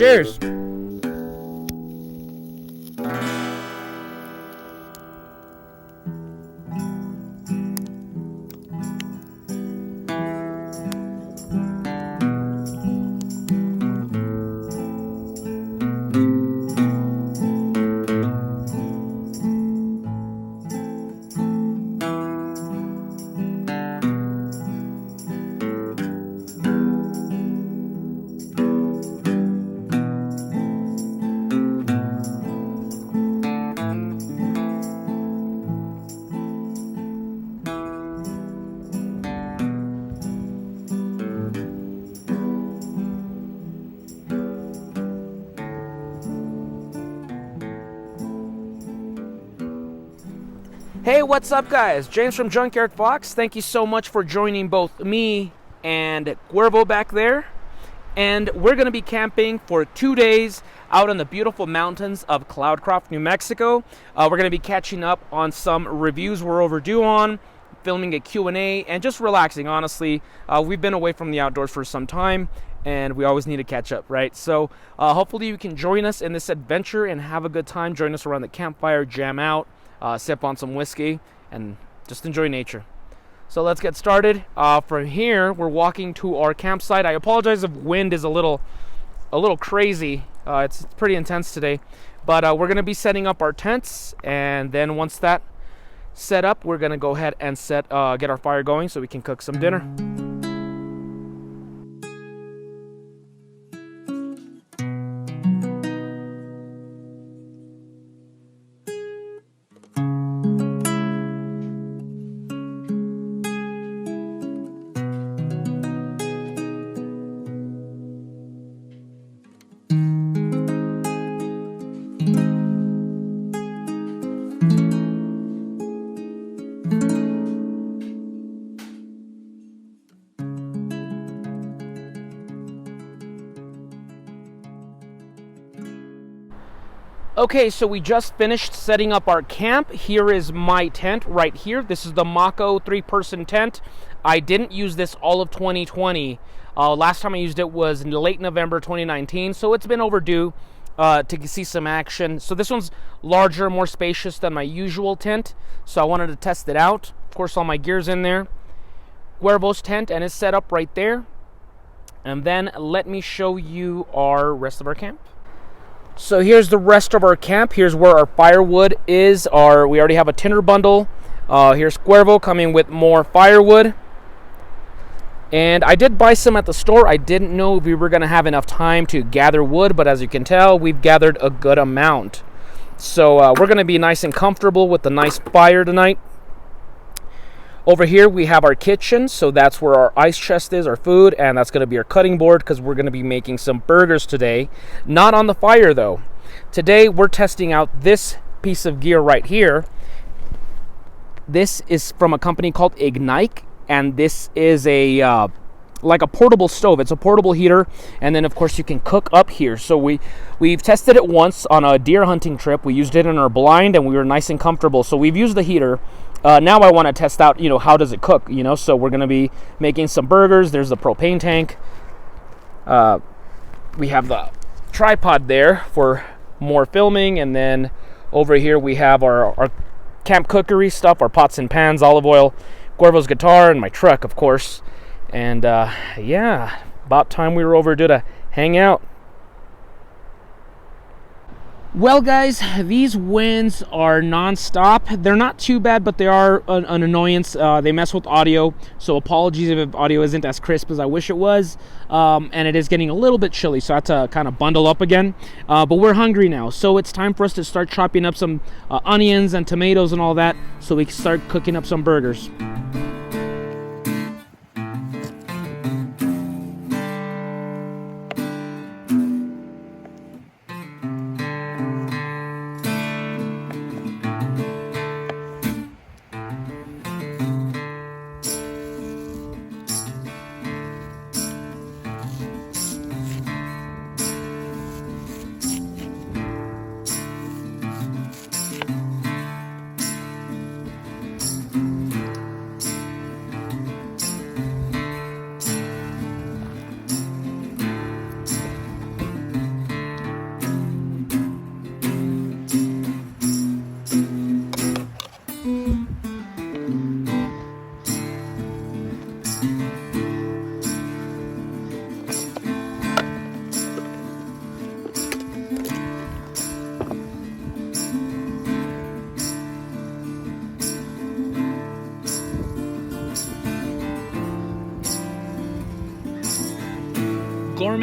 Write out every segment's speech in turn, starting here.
Cheers. Hey, what's up, guys? James from Junkyard Fox. Thank you so much for joining both me and Cuervo back there. And we're going to be camping for 2 days out in the beautiful mountains of Cloudcroft, New Mexico. We're going to be catching up on some reviews we're overdue on, filming a Q&A, and just relaxing, honestly. We've been away from the outdoors for some time, and we always need to catch up, right? So hopefully you can join us in this adventure and have a good time. Join us around the campfire, jam out, sip on some whiskey, and just enjoy nature. So let's get started. From here, we're walking to our campsite. I apologize if wind is a little crazy. It's pretty intense today, but we're going to be setting up our tents, and then once that set up, we're going to go ahead and get our fire going so we can cook some dinner. Okay, so we just finished setting up our camp. Here is my tent right here. This is the Mako 3-person tent. I didn't use this all of 2020. Last time I used it was in late November 2019, so it's been overdue to see some action. So this one's larger, more spacious than my usual tent, so I wanted to test it out. Of course, all my gear's in there. Cuervo's tent and it's set up right there. And then let me show you our rest of our camp. So here's the rest of our camp. Here's where our firewood is. We already have a tinder bundle. Here's Cuervo coming with more firewood. And I did buy some at the store. I didn't know if we were going to have enough time to gather wood, but as you can tell, we've gathered a good amount. So we're going to be nice and comfortable with the nice fire tonight. Over here we have our kitchen, so that's where our ice chest is, our food, and that's going to be our cutting board because we're going to be making some burgers today. Not on the fire though. Today we're testing out this piece of gear right here. This is from a company called Ignite, and this is like a portable stove. It's a portable heater, and then of course you can cook up here. So we've tested it once on a deer hunting trip. We used it in our blind and we were nice and comfortable. So we've used the heater. Now I want to test out, how does it cook, so we're going to be making some burgers. There's the propane tank. We have the tripod there for more filming, and then over here we have our camp cookery stuff, our pots and pans, olive oil, Cuervo's guitar, and my truck, of course. And yeah, about time we were overdue to hang out. Well, guys, these winds are non-stop. They're not too bad, but they are an annoyance. They mess with audio, so apologies if audio isn't as crisp as I wish it was. And it is getting a little bit chilly, so I have to kind of bundle up again. But we're hungry now, so it's time for us to start chopping up some onions and tomatoes and all that, so we can start cooking up some burgers.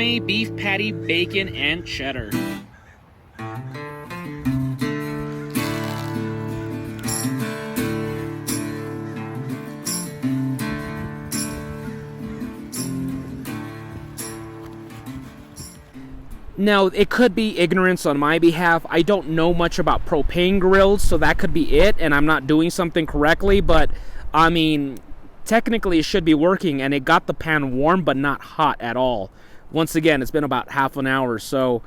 gourmet beef patty, bacon, and cheddar. Now, it could be ignorance on my behalf. I don't know much about propane grills, so that could be it, and I'm not doing something correctly, but, I mean, technically it should be working, and it got the pan warm, but not hot at all. Once again, it's been about half an hour, so,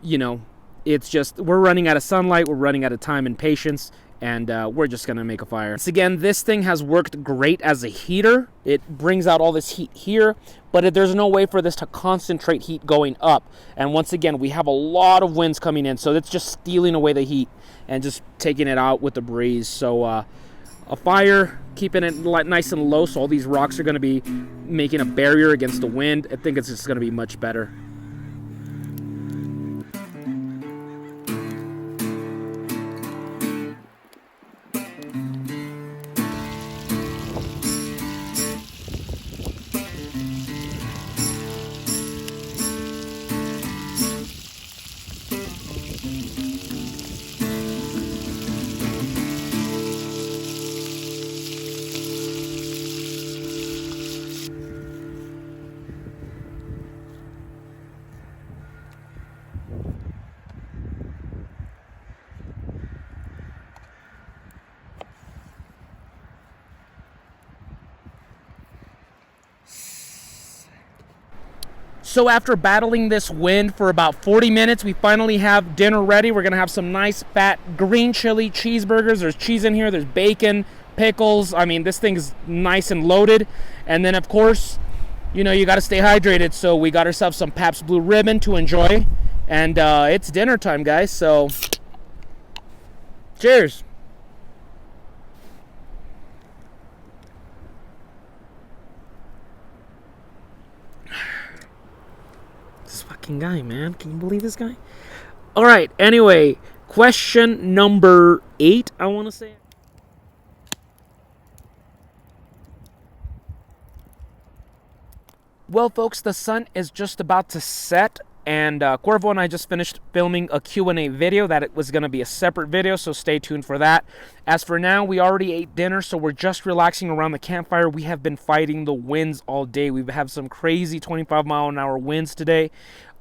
you know, it's just, we're running out of sunlight, we're running out of time and patience, and we're just gonna make a fire. Once again, this thing has worked great as a heater. It brings out all this heat here, but there's no way for this to concentrate heat going up. And once again, we have a lot of winds coming in, so it's just stealing away the heat and just taking it out with the breeze. So a fire, keeping it nice and low, so all these rocks are gonna be making a barrier against the wind. I think it's just gonna be much better. So after battling this wind for about 40 minutes, we finally have dinner ready. We're gonna have some nice fat green chili cheeseburgers. There's cheese in here, there's bacon, pickles. I mean, this thing is nice and loaded. And then of course, you know, you gotta stay hydrated. So we got ourselves some Pabst Blue Ribbon to enjoy. And it's dinner time, guys, so cheers. Guy, man, can you believe this guy? All right, anyway, question number 8, I want to say. Well, folks, the sun is just about to set, and Cuervo and I just finished filming a Q&A video. That it was going to be a separate video, so stay tuned for that. As for now, we already ate dinner, so we're just relaxing around the campfire. We have been fighting the winds all day. We've had some crazy 25-mile-an-hour winds today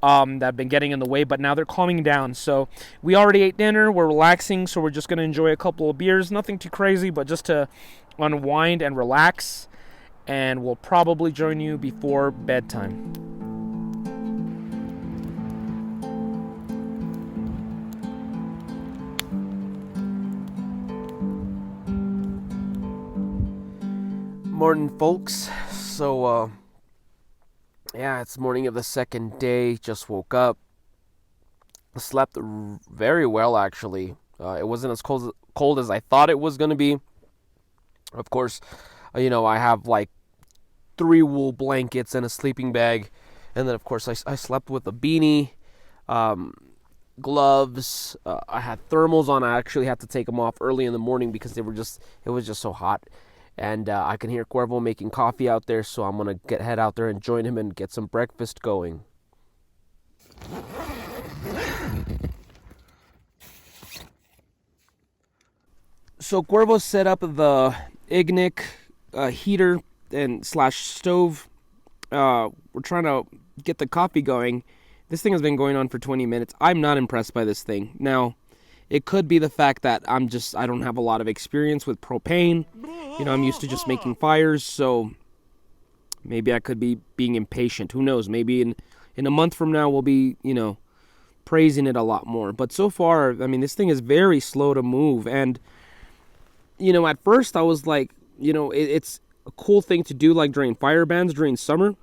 that have been getting in the way, but now they're calming down. So we already ate dinner. We're relaxing, so we're just going to enjoy a couple of beers. Nothing too crazy, but just to unwind and relax. And we'll probably join you before bedtime. Morning, folks. So yeah, it's morning of the second day. Just woke up. Slept very well, actually. It wasn't as cold as I thought it was going to be. Of course, you know, I have like 3 wool blankets and a sleeping bag. And then, of course, I slept with a beanie, gloves. I had thermals on. I actually had to take them off early in the morning because it was just so hot. And I can hear Cuervo making coffee out there, so I'm going to head out there and join him and get some breakfast going. So Cuervo set up the Ignic heater and / stove. We're trying to get the coffee going. This thing has been going on for 20 minutes. I'm not impressed by this thing. Now, it could be the fact that I don't have a lot of experience with propane. You know, I'm used to just making fires, so maybe I could be being impatient. Who knows? Maybe in a month from now we'll be, you know, praising it a lot more. But so far, I mean, this thing is very slow to move. And, you know, at first I was like, you know, it's a cool thing to do, like during fire bans during summer.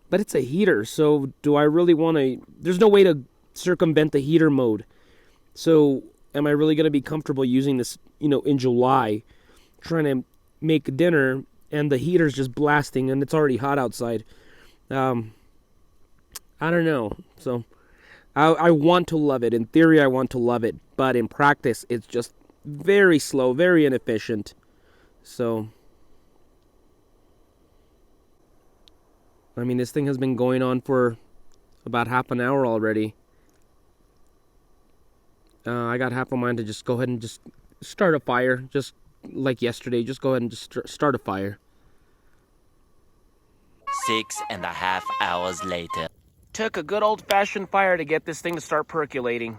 But it's a heater, so do I really want to... There's no way to circumvent the heater mode. So am I really going to be comfortable using this, you know, in July, trying to make dinner and the heater's just blasting and it's already hot outside? I don't know. So I want to love it. In theory, I want to love it, but in practice, it's just very slow, very inefficient. So I mean, this thing has been going on for about half an hour already. I got half of mine to just go ahead and just start a fire, just like yesterday. Just go ahead and just start a fire. 6.5 hours later. Took a good old-fashioned fire to get this thing to start percolating.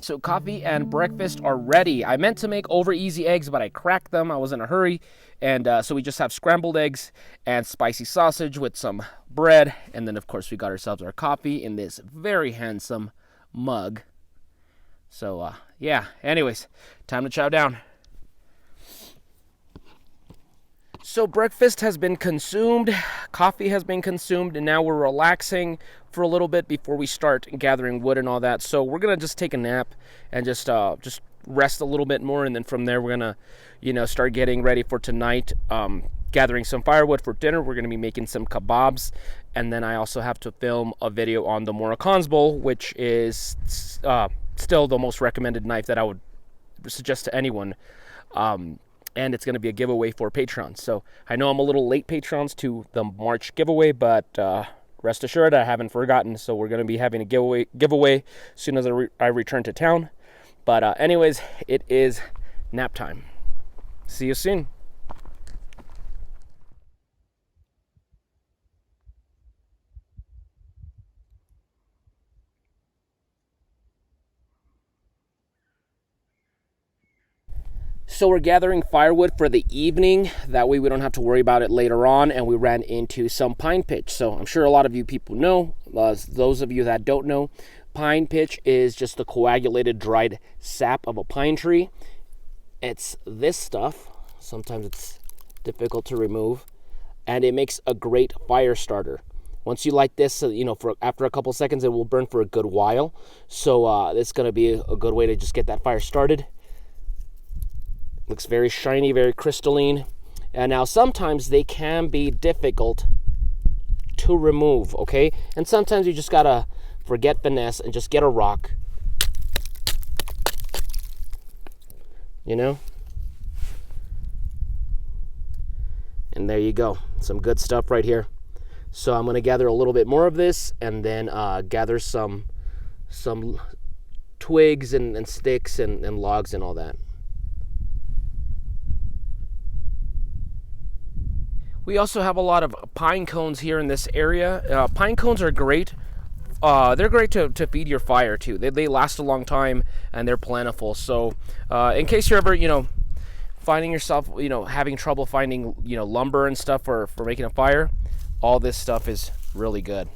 So coffee and breakfast are ready. I meant to make over easy eggs, but I cracked them. I was in a hurry. And so we just have scrambled eggs and spicy sausage with some bread. And then, of course, we got ourselves our coffee in this very handsome mug. So, yeah. Anyways, time to chow down. So breakfast has been consumed, coffee has been consumed, and now we're relaxing for a little bit before we start gathering wood and all that. So we're gonna just take a nap and just rest a little bit more, and then from there we're gonna, start getting ready for tonight. Gathering some firewood for dinner. We're gonna be making some kabobs, and then I also have to film a video on the Moroccan's bowl, which is still the most recommended knife that I would suggest to anyone. And it's going to be a giveaway for patrons. So I know I'm a little late, patrons, to the March giveaway, but rest assured I haven't forgotten. So we're going to be having a giveaway as soon as I return to town. But anyways, it is nap time. See you soon. So we're gathering firewood for the evening. That way we don't have to worry about it later on. And we ran into some pine pitch. So I'm sure a lot of you people know. Those of you that don't know, pine pitch is just the coagulated dried sap of a pine tree. It's this stuff. Sometimes it's difficult to remove. And it makes a great fire starter. Once you light this, for after a couple seconds, it will burn for a good while. So it's going to be a good way to just get that fire started. Looks very shiny, very crystalline. And now sometimes they can be difficult to remove, okay? And sometimes you just gotta forget finesse and just get a rock. And there you go. Some good stuff right here. So I'm gonna gather a little bit more of this and then gather some twigs and sticks and logs and all that. We also have a lot of pine cones here in this area. Pine cones are great. They're great to feed your fire too. They last a long time and they're plentiful. So in case you're ever, finding yourself, having trouble finding, lumber and stuff for making a fire, all this stuff is really good.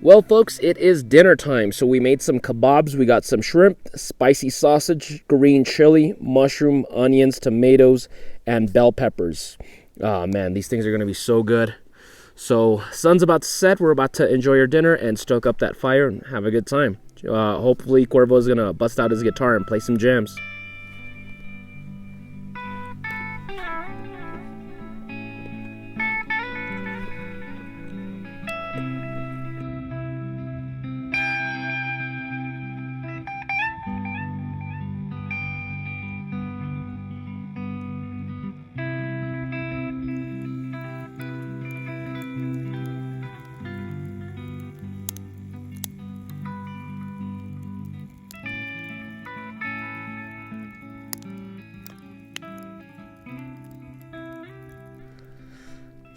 Well, folks, it is dinner time. So we made some kabobs. We got some shrimp, spicy sausage, green chili, mushroom, onions, tomatoes, and bell peppers. Oh, man, these things are going to be so good. So sun's about to set. We're about to enjoy our dinner and stoke up that fire and have a good time. Hopefully, Cuervo is going to bust out his guitar and play some jams.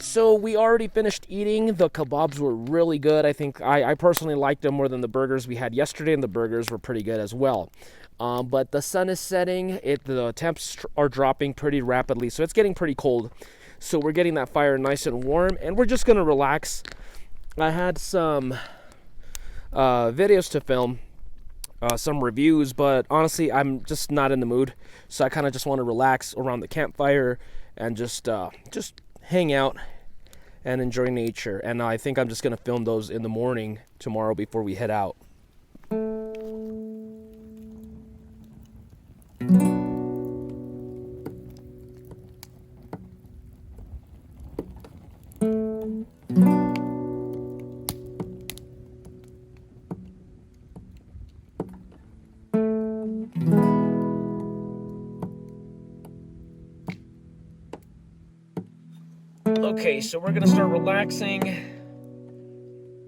So we already finished eating. The kebabs were really good. I think I personally liked them more than the burgers we had yesterday, and the burgers were pretty good as well. But the sun is setting. The temps are dropping pretty rapidly, so it's getting pretty cold. So we're getting that fire nice and warm, and we're just going to relax. I had some videos to film, some reviews, but honestly, I'm just not in the mood. So I kind of just want to relax around the campfire and just hang out and enjoy nature. And I think I'm just going to film those in the morning tomorrow before we head out. Okay, so we're gonna start relaxing.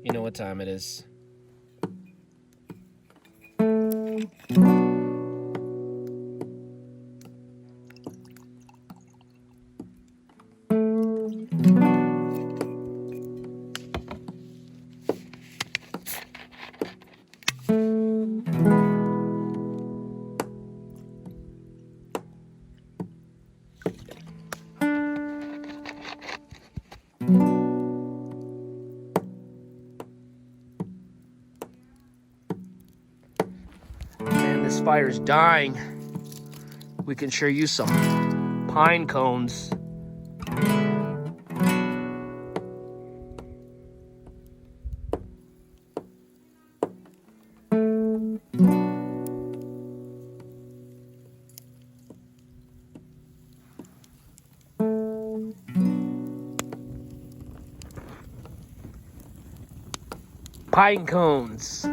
You know what time it is. Man, this fire's dying. We can sure use some pine cones. Pine cones.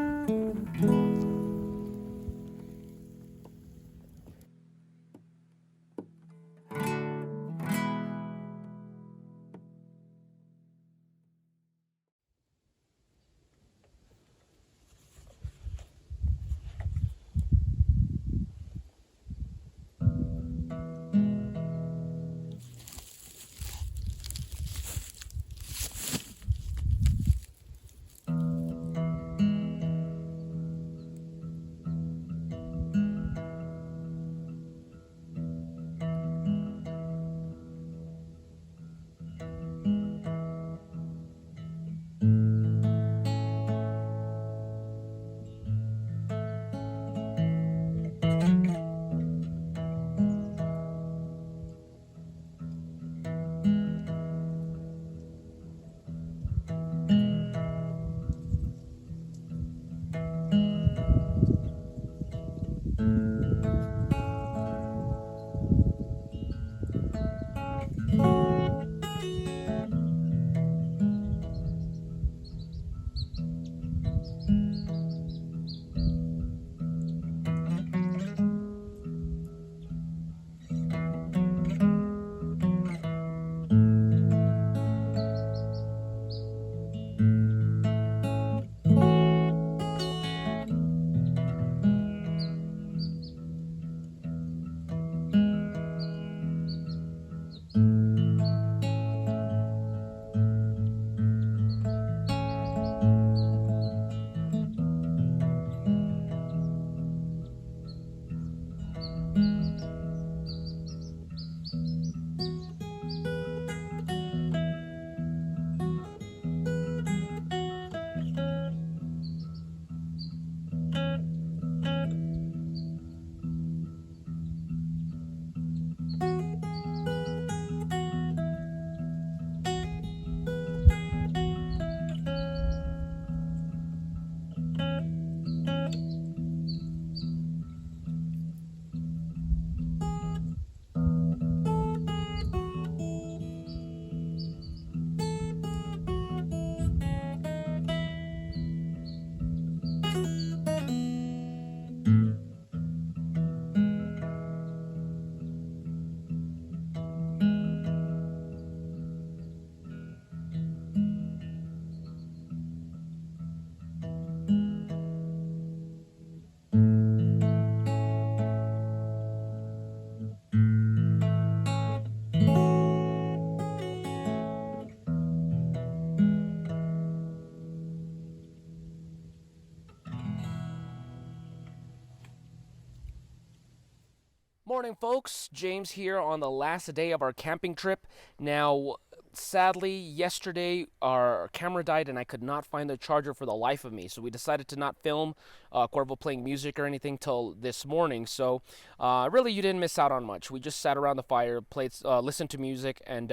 morning, folks. James here on the last day of our camping trip. Now, sadly, yesterday our camera died and I could not find the charger for the life of me. So we decided to not film Cuervo playing music or anything till this morning. So really, you didn't miss out on much. We just sat around the fire, played, listened to music, and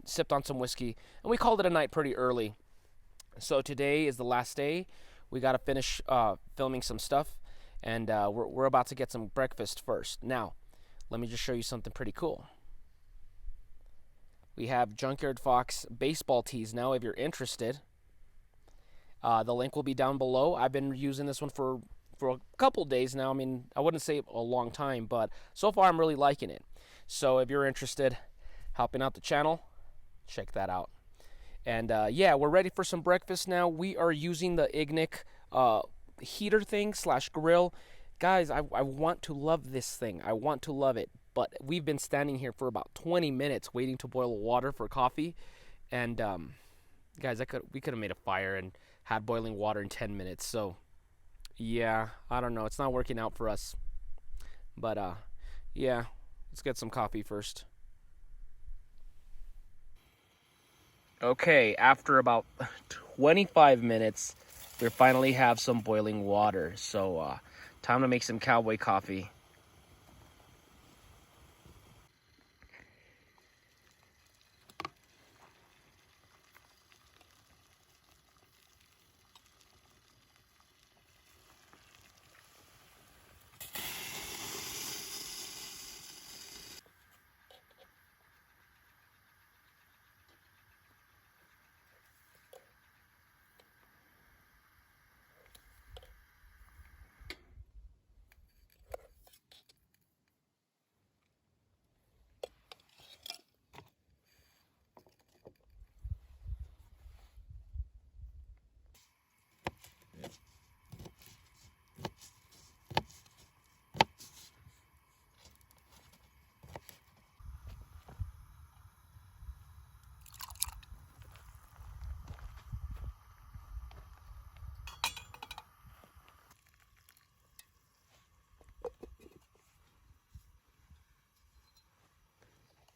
sipped on some whiskey. And we called it a night pretty early. So today is the last day. We got to finish filming some stuff. And we're about to get some breakfast first. Now, let me just show you something pretty cool. We have Junkyard Fox baseball tees now if you're interested. The link will be down below. I've been using this one for a couple days now. I mean, I wouldn't say a long time, but so far I'm really liking it. So if you're interested, helping out the channel, check that out. And yeah, we're ready for some breakfast now. We are using the Ignic heater thing / grill. Guys, I want to love this thing. I want to love it. But we've been standing here for about 20 minutes waiting to boil water for coffee. And guys, we could have made a fire and had boiling water in 10 minutes. So yeah, I don't know. It's not working out for us. But yeah, let's get some coffee first. Okay, after about 25 minutes, we finally have some boiling water. So time to make some cowboy coffee.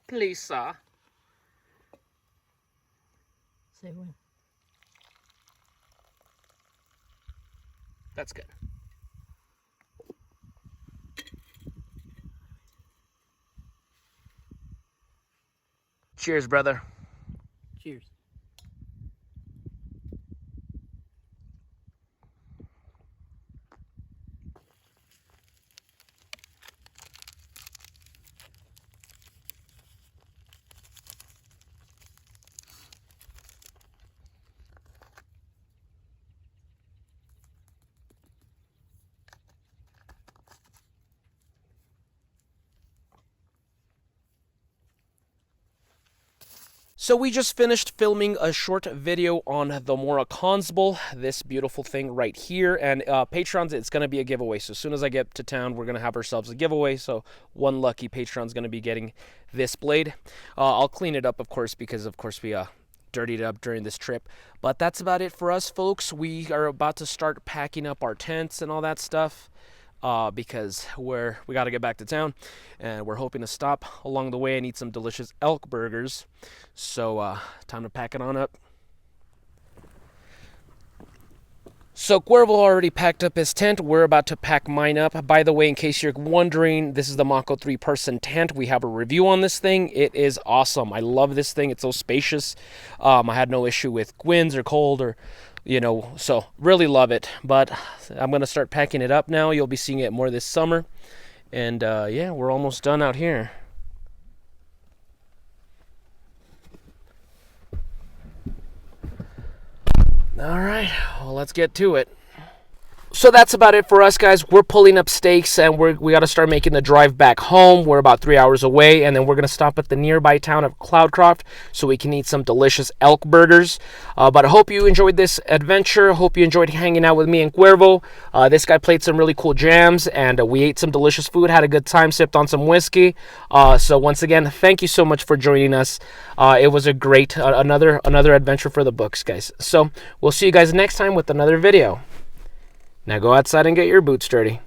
Please, sir. Say when. That's good. Cheers, brother. Cheers. So we just finished filming a short video on the Mora Consble, this beautiful thing right here, and Patrons, it's going to be a giveaway. So as soon as I get to town, we're going to have ourselves a giveaway, so one lucky Patron's going to be getting this blade. I'll clean it up, of course, because of course we dirtied it up during this trip. But that's about it for us, folks. We are about to start packing up our tents and all that stuff. Because we got to get back to town, and we're hoping to stop along the way and eat some delicious elk burgers. So time to pack it on up. So Cuervo already packed up his tent. We're about to pack mine up. By the way, in case you're wondering, this is the Mako 3-person tent. We have a review on this thing. It is awesome. I love this thing. It's so spacious. I had no issue with winds or cold or so really love it. But I'm going to start packing it up now. You'll be seeing it more this summer. And yeah, we're almost done out here. All right, well, let's get to it. So that's about it for us, guys. We're pulling up stakes, and we got to start making the drive back home. We're about 3 hours away, and then we're going to stop at the nearby town of Cloudcroft so we can eat some delicious elk burgers. But I hope you enjoyed this adventure. Hope you enjoyed hanging out with me and Cuervo. This guy played some really cool jams, and we ate some delicious food, had a good time, sipped on some whiskey. So once again, thank you so much for joining us. It was a great, another adventure for the books, guys. So we'll see you guys next time with another video. Now go outside and get your boots dirty.